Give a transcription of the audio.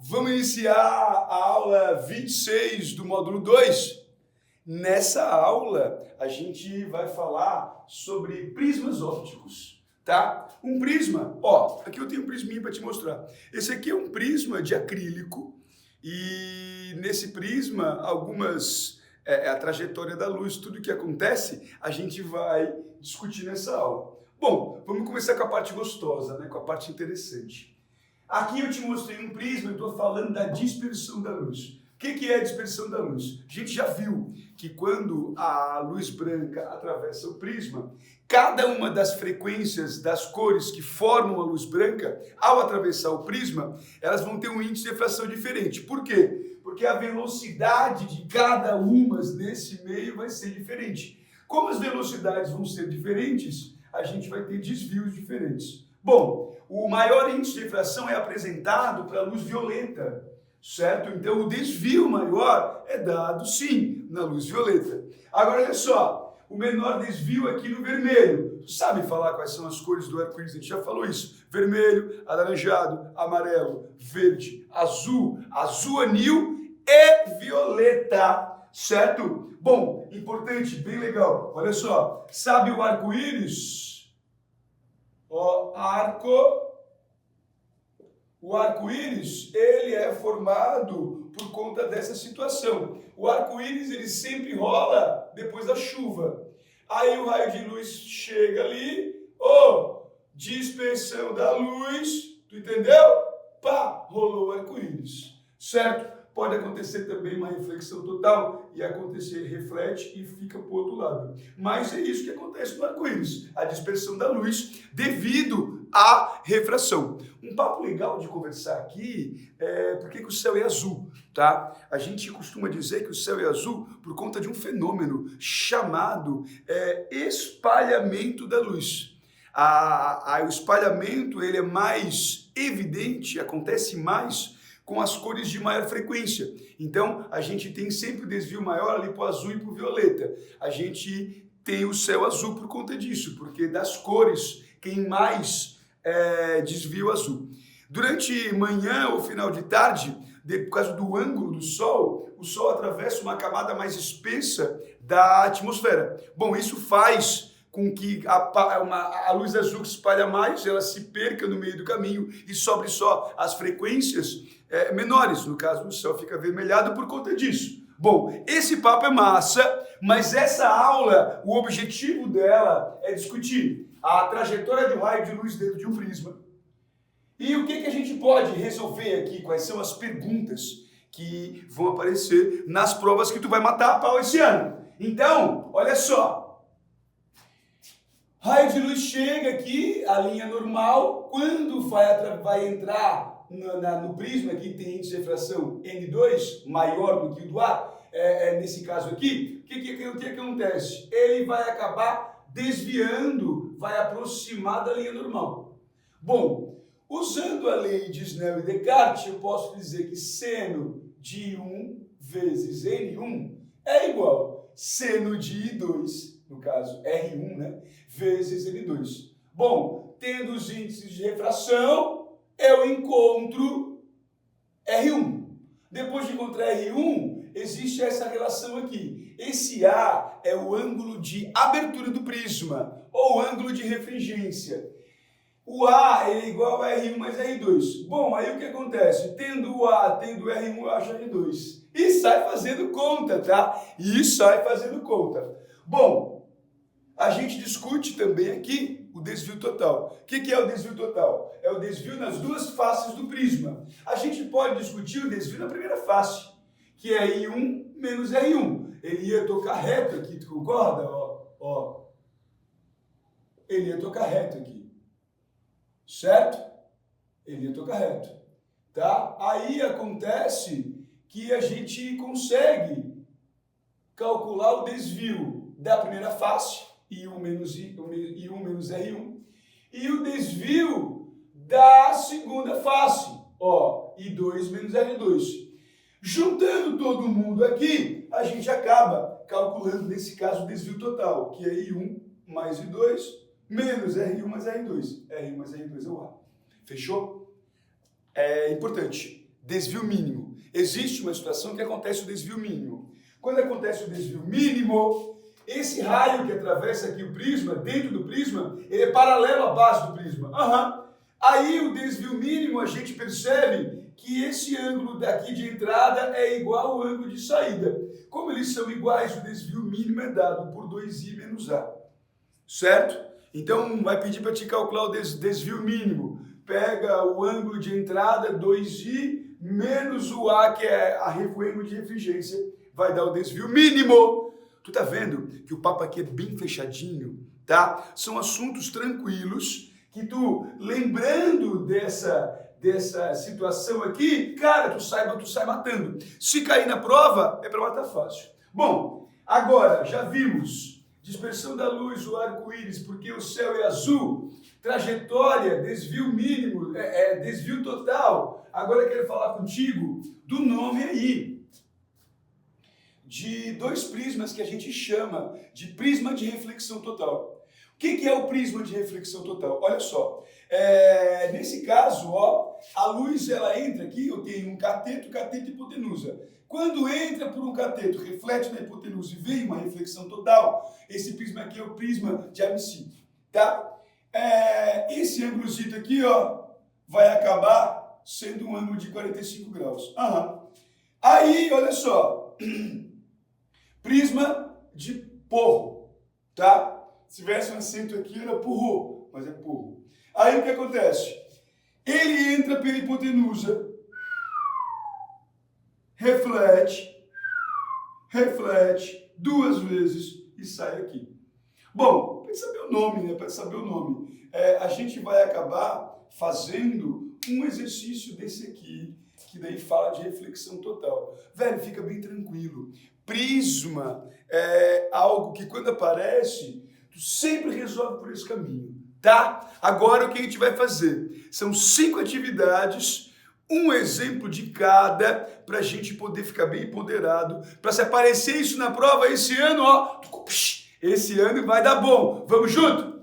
Vamos iniciar a aula 26 do módulo 2. Nessa aula, a gente vai falar sobre prismas ópticos, tá? Um prisma, ó, aqui eu tenho um prisminha para te mostrar. Esse aqui é um prisma de acrílico e nesse prisma, a trajetória da luz, tudo que acontece, a gente vai discutir nessa aula. Bom, vamos começar com a parte gostosa, né? Com a parte interessante. Aqui eu te mostrei um prisma, eu estou falando da dispersão da luz. O que é a dispersão da luz? A gente já viu que quando a luz branca atravessa o prisma, cada uma das frequências das cores que formam a luz branca, ao atravessar o prisma, elas vão ter um índice de refração diferente. Por quê? Porque a velocidade de cada uma nesse meio vai ser diferente. Como as velocidades vão ser diferentes, a gente vai ter desvios diferentes. Bom, o maior índice de refração é apresentado para a luz violeta, certo? Então o desvio maior é dado, sim, na luz violeta. Agora olha só, o menor desvio aqui no vermelho. Tu sabe falar quais são as cores do arco-íris? A gente já falou isso. Vermelho, alaranjado, amarelo, verde, azul, azul anil e violeta, certo? Bom, importante, bem legal. Olha só, sabe o arco-íris? O arco-íris, ele é formado por conta dessa situação. O arco-íris, ele sempre rola depois da chuva. Aí o raio de luz chega ali, dispersão da luz, tu entendeu? Pá, rolou o arco-íris, certo? Pode acontecer também uma reflexão total e acontecer, reflete e fica para o outro lado. Mas é isso que acontece no arco-íris, a dispersão da luz devido à refração. Um papo legal de conversar aqui é por que o céu é azul, tá? A gente costuma dizer que o céu é azul por conta de um fenômeno chamado espalhamento da luz. O espalhamento ele é mais evidente, acontece mais com as cores de maior frequência. Então, a gente tem sempre o desvio maior ali para o azul e para o violeta. A gente tem o céu azul por conta disso, porque das cores, quem mais desvia o azul. Durante manhã ou final de tarde, por causa do ângulo do Sol, o Sol atravessa uma camada mais espessa da atmosfera. Bom, isso faz com que a luz azul que se espalha mais, ela se perca no meio do caminho e sobre só as frequências menores. No caso, o céu fica avermelhado por conta disso. Bom, esse papo é massa, mas essa aula, o objetivo dela é discutir a trajetória de um raio de luz dentro de um prisma. E o que a gente pode resolver aqui, quais são as perguntas que vão aparecer nas provas que tu vai matar a pau esse ano. Então, olha só. Raio de luz chega aqui, a linha normal, quando vai entrar no prisma, que tem índice de refração N2, maior do que o do ar, nesse caso aqui, o que acontece? Ele vai acabar desviando, vai aproximar da linha normal. Bom, usando a lei de Snell e Descartes, eu posso dizer que seno de I1 vezes N1 é igual a seno de I2, no caso R1, né, vezes N2. Bom, tendo os índices de refração, eu encontro R1. Depois de encontrar R1, existe essa relação aqui. Esse A é o ângulo de abertura do prisma, ou ângulo de refringência. O A ele é igual a R1 mais R2. Bom, aí o que acontece? Tendo o A, tendo o R1, eu acho R2. E sai fazendo conta, tá? E sai fazendo conta. Bom, a gente discute também aqui o desvio total. O que é o desvio total? É o desvio nas duas faces do prisma. A gente pode discutir o desvio na primeira face, que é I1 menos R1. Ele ia tocar reto aqui, tu concorda? Ó. Ele ia tocar reto aqui. Certo? Ele ia tocar reto. Tá? Aí acontece que a gente consegue calcular o desvio da primeira face, I1 menos R1, e o desvio da segunda face, I2 menos R2. Juntando todo mundo aqui, a gente acaba calculando, nesse caso, o desvio total, que é I1 mais I2 menos R1 mais R2. R1 mais R2 é o A. Fechou? É importante. desvio mínimo. Existe uma situação que acontece o desvio mínimo. Quando acontece o desvio mínimo, esse raio que atravessa aqui o prisma, dentro do prisma, ele é paralelo à base do prisma. Aí o desvio mínimo, a gente percebe que esse ângulo daqui de entrada é igual ao ângulo de saída. Como eles são iguais, o desvio mínimo é dado por 2i menos a. Certo? Então, vai pedir para te calcular o desvio mínimo. Pega o ângulo de entrada, 2i, menos o a, que é o ângulo de refringência, vai dar o desvio mínimo. Tu tá vendo que o papo aqui é bem fechadinho, tá? São assuntos tranquilos, que tu, lembrando dessa situação aqui, cara, tu sai matando. Se cair na prova, é para matar fácil. Bom, agora, já vimos dispersão da luz, o arco-íris, porque o céu é azul, trajetória, desvio mínimo, desvio total. Agora eu quero falar contigo do nome aí, de dois prismas que a gente chama de prisma de reflexão total. O que é o prisma de reflexão total? Olha só, nesse caso, ó, a luz ela entra aqui, eu tenho um cateto e hipotenusa. Quando entra por um cateto, reflete na hipotenusa e vem uma reflexão total, esse prisma aqui é o prisma de Amici, tá? Esse ângulozinho aqui, ó, vai acabar sendo um ângulo de 45 graus. Aí, olha só, prisma de porro, tá? Se tivesse um acento aqui, era porro, mas é porro. Aí o que acontece? Ele entra pela hipotenusa, reflete duas vezes e sai aqui. Bom, para saber o nome, né? Para saber o nome, a gente vai acabar fazendo um exercício desse aqui, que daí fala de reflexão total. Velho, fica bem tranquilo. Prisma é algo que quando aparece, tu sempre resolve por esse caminho, tá? Agora o que a gente vai fazer? São 5 atividades, um exemplo de cada, para a gente poder ficar bem empoderado, para se aparecer isso na prova esse ano, ó, esse ano vai dar bom. Vamos junto?